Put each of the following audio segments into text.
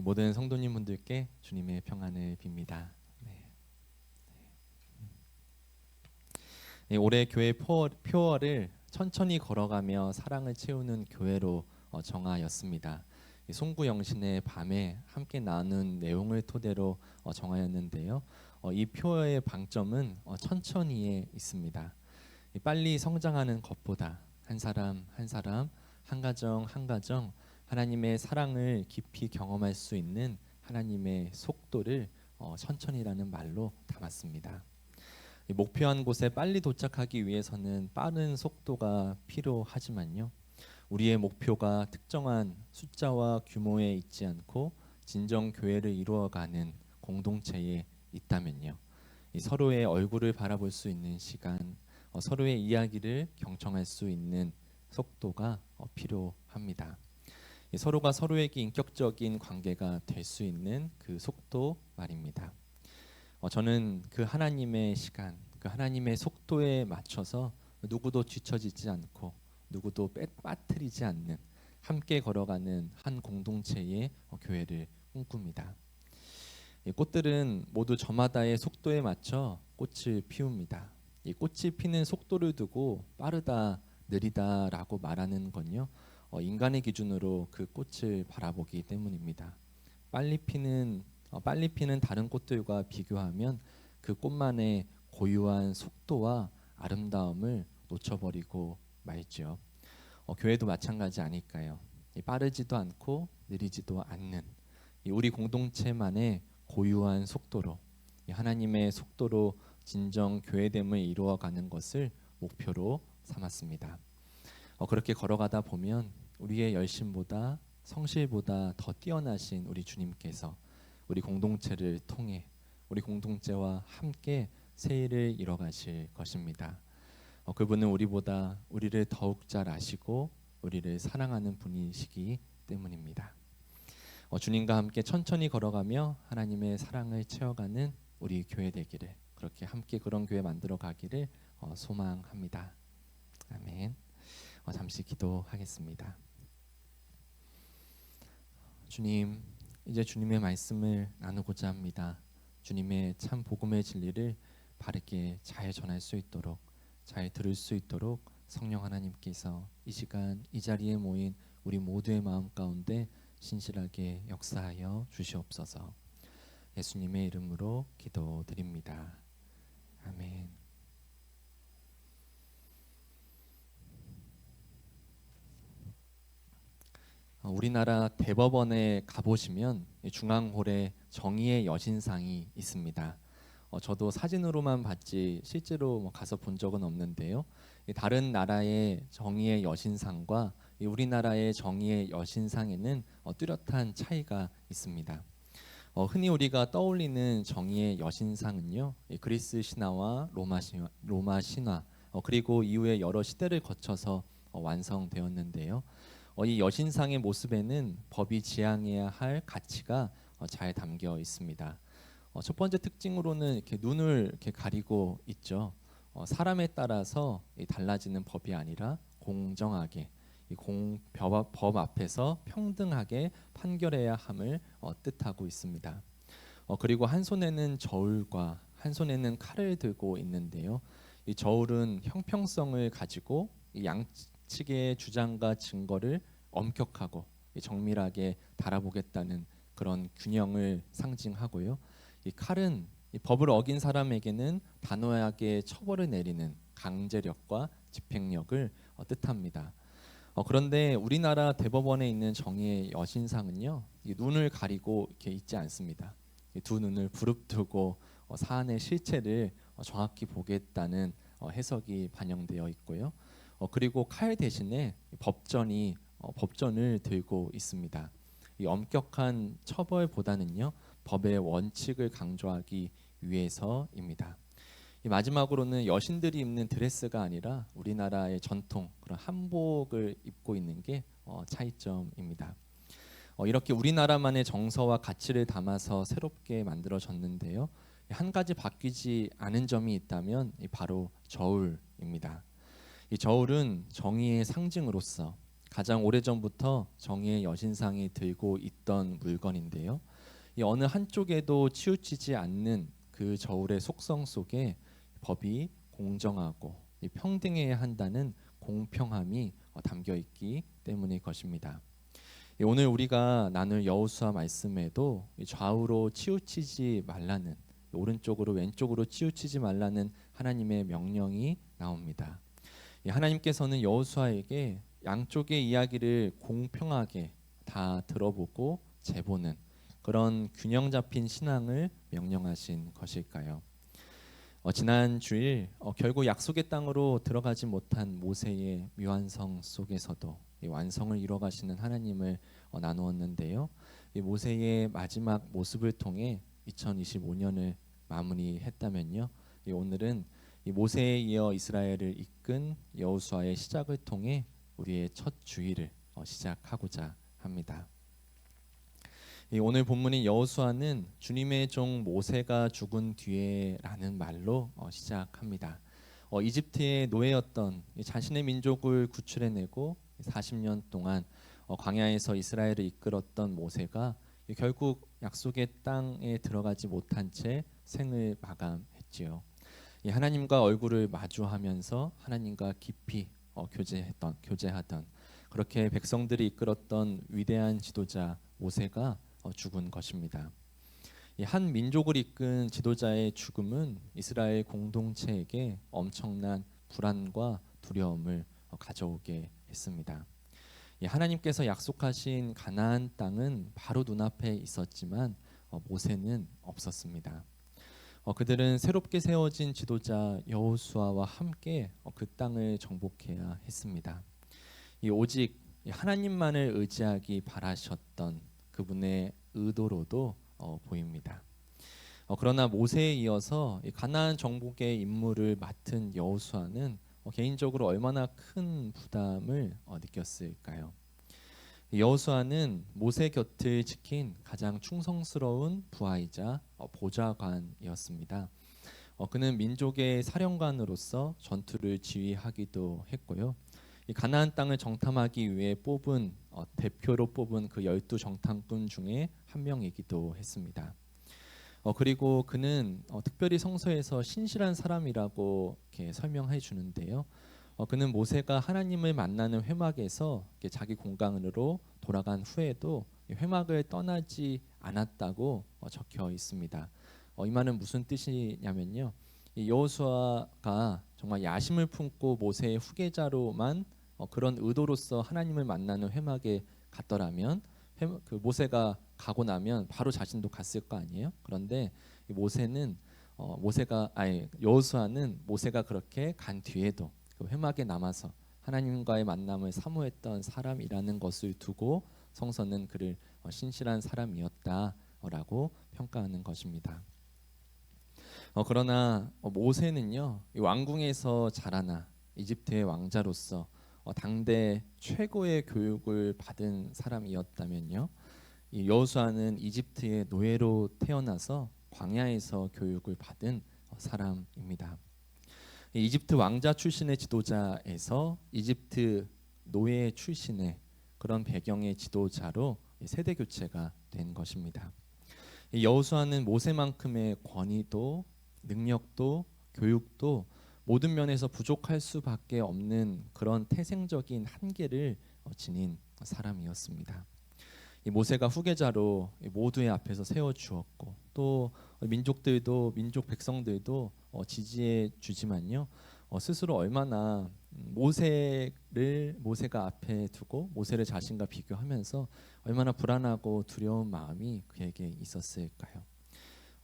모든 성도님분들께 주님의 평안을 빕니다. 네. 올해 교회 표어를 천천히 걸어가며 사랑을 채우는 교회로 정하였습니다. 송구 영신의 밤에 함께 나눈 내용을 토대로 정하였는데요. 이 표어의 방점은 천천히에 있습니다. 빨리 성장하는 것보다 한 사람 한 사람, 한 가정 한 가정 하나님의 사랑을 깊이 경험할 수 있는 하나님의 속도를 천천히라는 말로 담았습니다. 목표한 곳에 빨리 도착하기 위해서는 빠른 속도가 필요하지만요. 우리의 목표가 특정한 숫자와 규모에 있지 않고 진정 교회를 이루어가는 공동체에 있다면요. 서로의 얼굴을 바라볼 수 있는 시간, 서로의 이야기를 경청할 수 있는 속도가 필요합니다. 서로가 서로에게 인격적인 관계가 될 수 있는 그 속도 말입니다. 저는 그 하나님의 시간, 그 하나님의 속도에 맞춰서 누구도 뒤처지지 않고 누구도 빠뜨리지 않는 함께 걸어가는 한 공동체의 교회를 꿈꿉니다. 이 꽃들은 모두 저마다의 속도에 맞춰 꽃을 피웁니다. 이 꽃이 피는 속도를 두고 빠르다, 느리다라고 말하는 건요. 인간의 기준으로 그 꽃을 바라보기 때문입니다. 빨리 피는 다른 꽃들과 비교하면 그 꽃만의 고유한 속도와 아름다움을 놓쳐버리고 말죠. 교회도 마찬가지 아닐까요? 빠르지도 않고 느리지도 않는 우리 공동체만의 고유한 속도로 하나님의 속도로 진정 교회됨을 이루어가는 것을 목표로 삼았습니다. 그렇게 걸어가다 보면 우리의 열심보다 성실보다 더 뛰어나신 우리 주님께서 우리 공동체를 통해 우리 공동체와 함께 새 일을 이뤄가실 것입니다. 그분은 우리를 더욱 잘 아시고 우리를 사랑하는 분이시기 때문입니다. 주님과 함께 천천히 걸어가며 하나님의 사랑을 채워가는 우리 교회 되기를, 그렇게 함께 그런 교회 만들어 가기를 소망합니다. 아멘. 잠시 기도하겠습니다. 주님, 이제 주님의 말씀을 나누고자 합니다. 주님의 참 복음의 진리를 바르게 잘 전할 수 있도록, 잘 들을 수 있도록 성령 하나님께서 이 시간 이 자리에 모인 우리 모두의 마음 가운데 신실하게 역사하여 주시옵소서. 예수님의 이름으로 기도드립니다. 아멘. 우리나라 대법원에 가보시면 중앙홀에 정의의 여신상이 있습니다. 저도 사진으로만 봤지 실제로 가서 본 적은 없는데요. 다른 나라의 정의의 여신상과 우리나라의 정의의 여신상에는 뚜렷한 차이가 있습니다. 흔히 우리가 떠올리는 정의의 여신상은요, 그리스 신화와 로마 신화, 그리고 이후에 여러 시대를 거쳐서 완성되었는데요. 이 여신상의 모습에는 법이 지향해야 할 가치가 잘 담겨 있습니다. 첫 번째 특징으로는 이렇게 눈을 이렇게 가리고 있죠. 사람에 따라서 달라지는 법이 아니라 공정하게 법 앞에서 평등하게 판결해야 함을 뜻하고 있습니다. 그리고 한 손에는 저울과 한 손에는 칼을 들고 있는데요. 이 저울은 형평성을 가지고 이 양측의 주장과 증거를 엄격하고 정밀하게 달아보겠다는 그런 균형을 상징하고요. 이 칼은 이 법을 어긴 사람에게는 단호하게 처벌을 내리는 강제력과 집행력을 뜻합니다. 그런데 우리나라 대법원에 있는 정의의 여신상은요, 이 눈을 가리고 이렇게 있지 않습니다. 이 두 눈을 부릅뜨고 사안의 실체를 정확히 보겠다는 해석이 반영되어 있고요. 그리고 칼 대신에 법전을 들고 있습니다. 이 엄격한 처벌보다는요, 법의 원칙을 강조하기 위해서입니다. 마지막으로는 여신들이 입는 드레스가 아니라 우리나라의 전통 그런 한복을 입고 있는 게 차이점입니다. 이렇게 우리나라만의 정서와 가치를 담아서 새롭게 만들어졌는데요. 한 가지 바뀌지 않은 점이 있다면 바로 저울입니다. 이 저울은 정의의 상징으로서 가장 오래전부터 정의의 여신상이 들고 있던 물건인데요. 이 어느 한쪽에도 치우치지 않는 그 저울의 속성 속에 법이 공정하고 이 평등해야 한다는 공평함이 담겨 있기 때문일 것입니다. 오늘 우리가 나눌 여호수아 말씀에도 좌우로 치우치지 말라는, 오른쪽으로 왼쪽으로 치우치지 말라는 하나님의 명령이 나옵니다. 하나님께서는 여호수아에게 양쪽의 이야기를 공평하게 다 들어보고 재보는 그런 균형 잡힌 신앙을 명령하신 것일까요? 지난 주일 결국 약속의 땅으로 들어가지 못한 모세의 미완성 속에서도 이 완성을 이뤄가시는 하나님을 나누었는데요. 이 모세의 마지막 모습을 통해 2025년을 마무리했다면요. 오늘은 이 모세에 이어 이스라엘을 이끈 여호수아의 시작을 통해 우리의 첫 주일을 시작하고자 합니다. 오늘 본문인 여호수아는 주님의 종 모세가 죽은 뒤에라는 말로 시작합니다. 이집트의 노예였던 자신의 민족을 구출해내고 40년 동안 광야에서 이스라엘을 이끌었던 모세가 결국 약속의 땅에 들어가지 못한 채 생을 마감했지요. 하나님과 얼굴을 마주하면서 하나님과 깊이 교제하던 그렇게 백성들이 이끌었던 위대한 지도자 모세가 죽은 것입니다. 한 민족을 이끈 지도자의 죽음은 이스라엘 공동체에게 엄청난 불안과 두려움을 가져오게 했습니다. 하나님께서 약속하신 가나안 땅은 바로 눈앞에 있었지만 모세는 없었습니다. 그들은 새롭게 세워진 지도자 여호수아와 함께 그 땅을 정복해야 했습니다. 오직 하나님만을 의지하기 바라셨던 그분의 의도로도 보입니다. 그러나 모세에 이어서 가나안 정복의 임무를 맡은 여호수아는 개인적으로 얼마나 큰 부담을 느꼈을까요? 여호수아는 모세 곁을 지킨 가장 충성스러운 부하이자 보좌관이었습니다. 그는 민족의 사령관으로서 전투를 지휘하기도 했고요. 이 가나안 땅을 정탐하기 위해 대표로 뽑은 그 12 정탐꾼 중에 한 명이기도 했습니다. 그리고 그는 특별히 성서에서 신실한 사람이라고 이렇게 설명해 주는데요. 그는 모세가 하나님을 만나는 회막에서 자기 공간으로 돌아간 후에도 회막을 떠나지 않았다고 적혀 있습니다. 이 말은 무슨 뜻이냐면요. 여호수아가 정말 야심을 품고 모세의 후계자로만 그런 의도로서 하나님을 만나는 회막에 갔더라면 그 모세가 가고 나면 바로 자신도 갔을 거 아니에요. 그런데 여호수아는 모세가 그렇게 간 뒤에도 그 회막에 남아서 하나님과의 만남을 사모했던 사람이라는 것을 두고 성서는 그를 신실한 사람이었다라고 평가하는 것입니다. 그러나 모세는요, 왕궁에서 자라나 이집트의 왕자로서 당대 최고의 교육을 받은 사람이었다면요, 이 여호수아는 이집트의 노예로 태어나서 광야에서 교육을 받은 사람입니다. 이집트 왕자 출신의 지도자에서 이집트 노예 출신의 그런 배경의 지도자로 세대 교체가 된 것입니다. 여호수아는 모세만큼의 권위도 능력도 교육도 모든 면에서 부족할 수밖에 없는 그런 태생적인 한계를 지닌 사람이었습니다. 이 모세가 후계자로 모두의 앞에서 세워 주었고 또 민족 백성들도 지지해 주지만요. 스스로 얼마나 모세가 앞에 두고 모세를 자신과 비교하면서 얼마나 불안하고 두려운 마음이 그에게 있었을까요?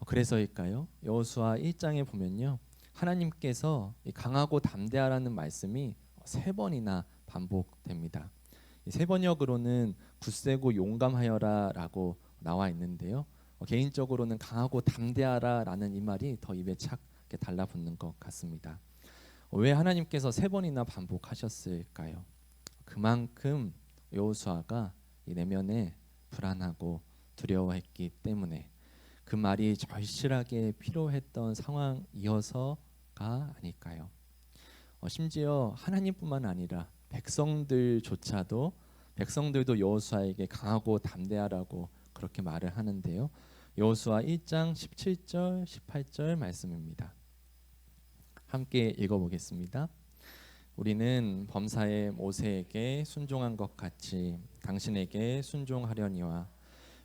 그래서일까요? 여호수아 1장에 보면요. 하나님께서 강하고 담대하라는 말씀이 3번이나 반복됩니다. 세 번역으로는 굳세고 용감하여라라고 나와 있는데요. 개인적으로는 강하고 담대하라라는 이 말이 더 입에 착 달라붙는 것 같습니다. 왜 하나님께서 3번이나 반복하셨을까요? 그만큼 여호수아가 이 내면에 불안하고 두려워했기 때문에 그 말이 절실하게 필요했던 상황이어서가 아닐까요? 심지어 하나님뿐만 아니라 백성들조차도 백성들도 여호수아에게 강하고 담대하라고 그렇게 말을 하는데요. 여호수아 1장 17절 18절 말씀입니다. 함께 읽어보겠습니다. 우리는 범사의 모세에게 순종한 것 같이 당신에게 순종하려니와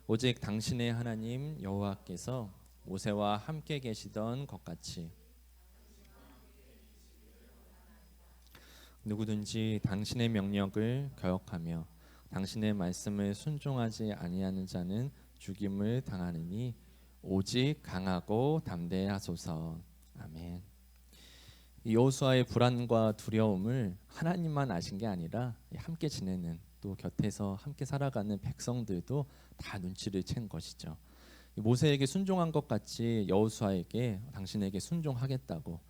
오직 당신의 하나님 여호와께서 모세와 함께 계시던 것 같이 누구든지 당신의 명령을 거역하며 당신의 말씀을 순종하지 아니하는 자는 죽임을 당하느니 오직 강하고 담대하소서. 아멘. 이 여호수아의 불안과 두려움을 하나님만 아신 게 아니라 함께 지내는 또 곁에서 함께 살아가는 백성들도 다 눈치를 챈 것이죠. 모세에게 순종한 것 같이 여호수아에게 당신에게 순종하겠다고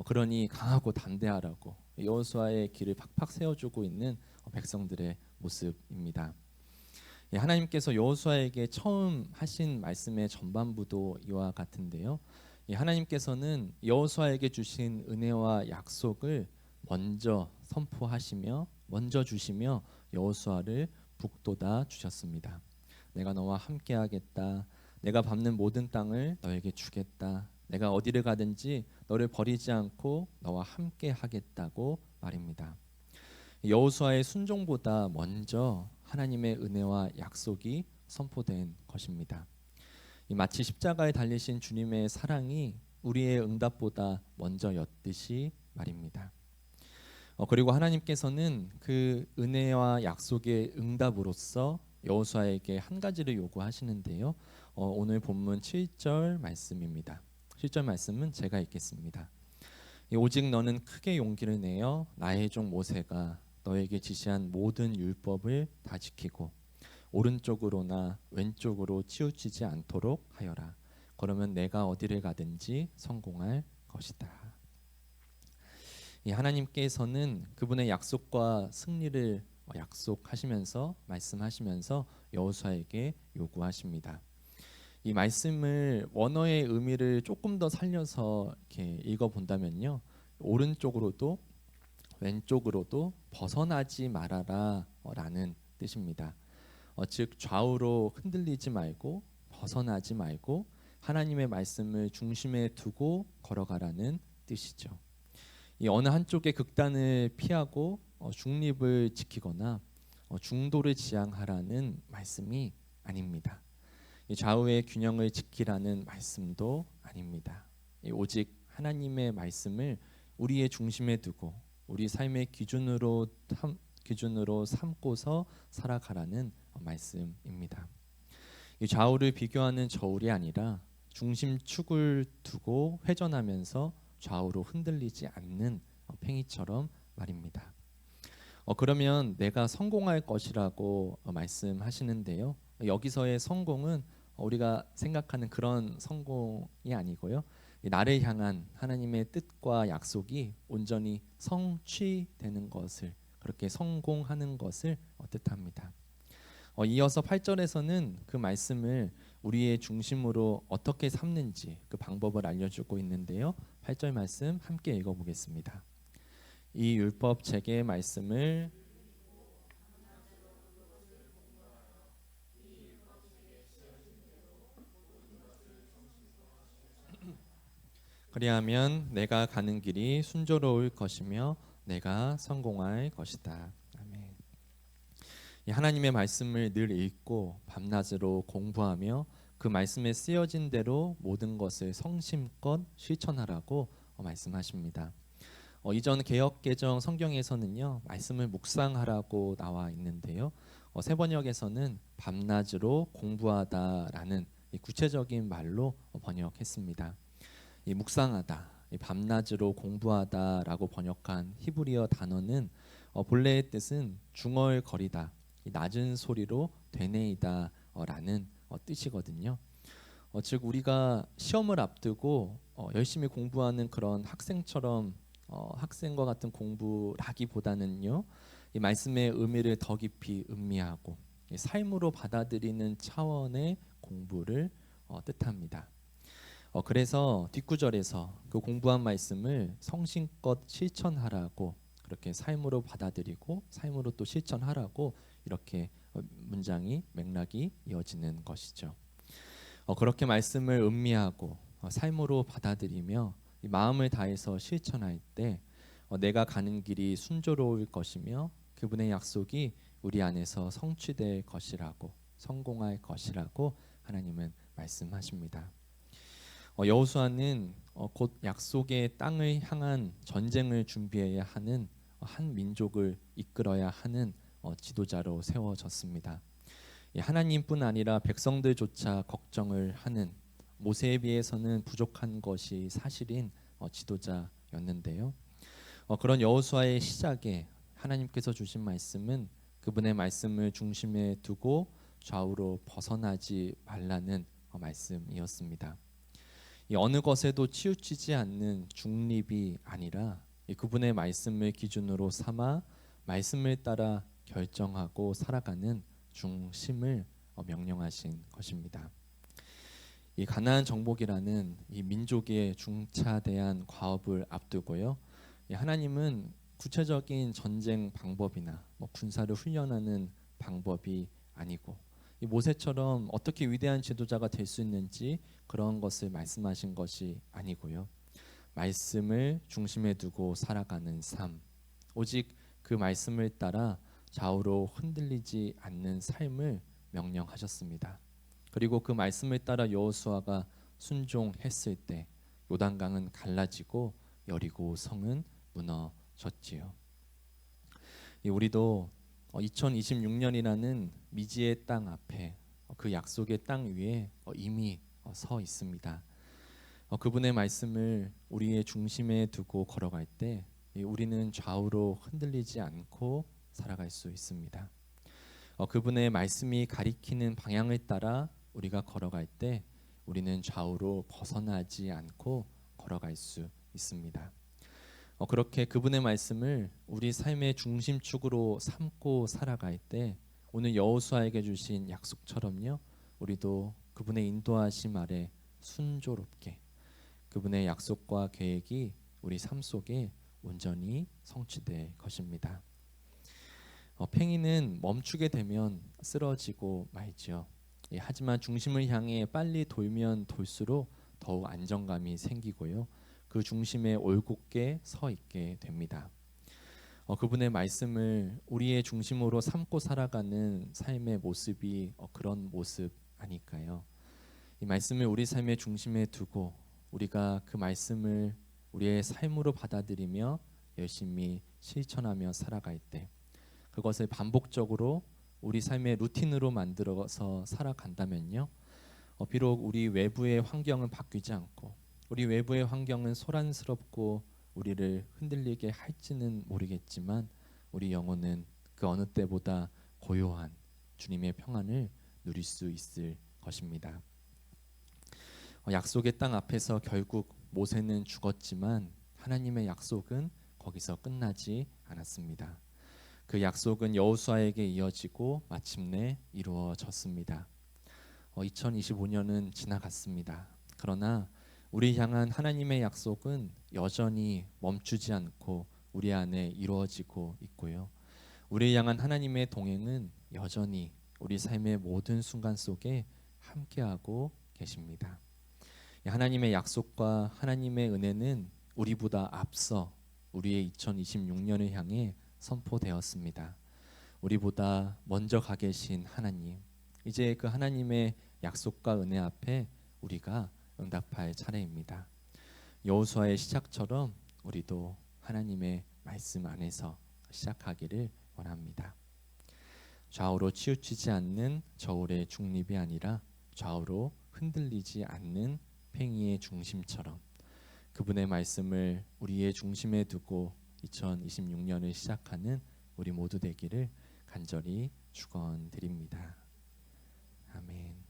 그러니 강하고 담대하라고 여호수아의 길을 팍팍 세워주고 있는 백성들의 모습입니다. 하나님께서 여호수아에게 처음 하신 말씀의 전반부도 이와 같은데요. 하나님께서는 여호수아에게 주신 은혜와 약속을 먼저 선포하시며 먼저 주시며 여호수아를 북돋아 주셨습니다. 내가 너와 함께하겠다. 내가 밟는 모든 땅을 너에게 주겠다. 내가 어디를 가든지 너를 버리지 않고 너와 함께 하겠다고 말입니다. 여호수아의 순종보다 먼저 하나님의 은혜와 약속이 선포된 것입니다. 마치 십자가에 달리신 주님의 사랑이 우리의 응답보다 먼저였듯이 말입니다. 그리고 하나님께서는 그 은혜와 약속의 응답으로서 여호수아에게 한 가지를 요구하시는데요. 오늘 본문 7절 말씀입니다. 7절 말씀은 제가 읽겠습니다. 오직 너는 크게 용기를 내어 나의 종 모세가 너에게 지시한 모든 율법을 다 지키고 오른쪽으로나 왼쪽으로 치우치지 않도록 하여라. 그러면 내가 어디를 가든지 성공할 것이다. 하나님께서는 그분의 약속과 승리를 약속하시면서 말씀하시면서 여호수아에게 요구하십니다. 이 말씀을 원어의 의미를 조금 더 살려서 이렇게 읽어본다면요, 오른쪽으로도 왼쪽으로도 벗어나지 말아라라는 뜻입니다. 즉 좌우로 흔들리지 말고 벗어나지 말고 하나님의 말씀을 중심에 두고 걸어가라는 뜻이죠. 이 어느 한쪽의 극단을 피하고 중립을 지키거나 중도를 지향하라는 말씀이 아닙니다. 이 좌우의 균형을 지키라는 말씀도 아닙니다. 오직 하나님의 말씀을 우리의 중심에 두고 우리 삶의 기준으로 삼고서 살아가라는 말씀입니다. 이 좌우를 비교하는 저울이 아니라 중심축을 두고 회전하면서 좌우로 흔들리지 않는 팽이처럼 말입니다. 그러면 내가 성공할 것이라고 말씀하시는데요. 여기서의 성공은 우리가 생각하는 그런 성공이 아니고요. 나를 향한 하나님의 뜻과 약속이 온전히 성취되는 것을, 그렇게 성공하는 것을 뜻합니다. 이어서 8절에서는 그 말씀을 우리의 중심으로 어떻게 삼는지 그 방법을 알려주고 있는데요. 8절 말씀 함께 읽어보겠습니다. 이 율법 책의 말씀을 그리하면 내가 가는 길이 순조로울 것이며 내가 성공할 것이다. 아멘. 하나님의 말씀을 늘 읽고 밤낮으로 공부하며 그 말씀에 쓰여진 대로 모든 것을 성심껏 실천하라고 말씀하십니다. 이전 개역개정 성경에서는요, 말씀을 묵상하라고 나와 있는데요. 새 번역에서는 밤낮으로 공부하다라는 이 구체적인 말로 번역했습니다. 이 묵상하다, 이 밤낮으로 공부하다라고 번역한 히브리어 단어는 본래의 뜻은 중얼거리다, 이 낮은 소리로 되뇌이다라는 뜻이거든요. 즉 우리가 시험을 앞두고 열심히 공부하는 그런 학생처럼 학생과 같은 공부라기보다는요, 이 말씀의 의미를 더 깊이 음미하고 삶으로 받아들이는 차원의 공부를 뜻합니다. 그래서 뒷구절에서 그 공부한 말씀을 성심껏 실천하라고, 그렇게 삶으로 받아들이고 삶으로 또 실천하라고 이렇게 문장이 맥락이 이어지는 것이죠. 그렇게 말씀을 음미하고 삶으로 받아들이며 이 마음을 다해서 실천할 때 내가 가는 길이 순조로울 것이며 그분의 약속이 우리 안에서 성취될 것이라고 성공할 것이라고 하나님은 말씀하십니다. 여호수아는 곧 약속의 땅을 향한 전쟁을 준비해야 하는 한 민족을 이끌어야 하는 지도자로 세워졌습니다. 하나님뿐 아니라 백성들조차 걱정을 하는 모세에 비해서는 부족한 것이 사실인 지도자였는데요. 그런 여호수아의 시작에 하나님께서 주신 말씀은 그분의 말씀을 중심에 두고 좌우로 벗어나지 말라는 말씀이었습니다. 어느 것에도 치우치지 않는 중립이 아니라 그분의 말씀을 기준으로 삼아 말씀을 따라 결정하고 살아가는 중심을 명령하신 것입니다. 이 가나안 정복이라는 이 민족의 중차대한 과업을 앞두고요. 하나님은 구체적인 전쟁 방법이나 군사를 훈련하는 방법이 아니고 이 모세처럼 어떻게 위대한 지도자가 될 수 있는지 그런 것을 말씀하신 것이 아니고요. 말씀을 중심에 두고 살아가는 삶, 오직 그 말씀을 따라 좌우로 흔들리지 않는 삶을 명령하셨습니다. 그리고 그 말씀을 따라 여호수아가 순종했을 때 요단강은 갈라지고 여리고 성은 무너졌지요. 우리도 2026년이라는 미지의 땅 앞에 그 약속의 땅 위에 이미 서 있습니다. 그분의 말씀을 우리의 중심에 두고 걸어갈 때 우리는 좌우로 흔들리지 않고 살아갈 수 있습니다. 그분의 말씀이 가리키는 방향을 따라 우리가 걸어갈 때 우리는 좌우로 벗어나지 않고 걸어갈 수 있습니다. 그렇게 그분의 말씀을 우리 삶의 중심축으로 삼고 살아갈 때 오늘 여호수아에게 주신 약속처럼요, 우리도 그분의 인도하심 아래 순조롭게 그분의 약속과 계획이 우리 삶 속에 온전히 성취될 것입니다. 팽이는 멈추게 되면 쓰러지고 말지요. 하지만 중심을 향해 빨리 돌면 돌수록 더욱 안정감이 생기고요. 그 중심에 올곧게 서 있게 됩니다. 그분의 말씀을 우리의 중심으로 삼고 살아가는 삶의 모습이 그런 모습 아닐까요? 이 말씀을 우리 삶의 중심에 두고 우리가 그 말씀을 우리의 삶으로 받아들이며 열심히 실천하며 살아갈 때 그것을 반복적으로 우리 삶의 루틴으로 만들어서 살아간다면요, 비록 우리 외부의 환경은 바뀌지 않고 우리 외부의 환경은 소란스럽고 우리를 흔들리게 할지는 모르겠지만 우리 영혼은 그 어느 때보다 고요한 주님의 평안을 누릴 수 있을 것입니다. 약속의 땅 앞에서 결국 모세는 죽었지만 하나님의 약속은 거기서 끝나지 않았습니다. 그 약속은 여호수아에게 이어지고 마침내 이루어졌습니다. 2025년은 지나갔습니다. 그러나 우리 향한 하나님의 약속은 여전히 멈추지 않고 우리 안에 이루어지고 있고요. 우리 향한 하나님의 동행은 여전히 우리 삶의 모든 순간 속에 함께하고 계십니다. 하나님의 약속과 하나님의 은혜는 우리보다 앞서 우리의 2026년을 향해 선포되었습니다. 우리보다 먼저 가 계신 하나님, 이제 그 하나님의 약속과 은혜 앞에 우리가 응답할 차례입니다. 여호수아의 시작처럼 우리도 하나님의 말씀 안에서 시작하기를 원합니다. 좌우로 치우치지 않는 저울의 중립이 아니라 좌우로 흔들리지 않는 팽이의 중심처럼 그분의 말씀을 우리의 중심에 두고 2026년을 시작하는 우리 모두 되기를 간절히 축원드립니다. 아멘.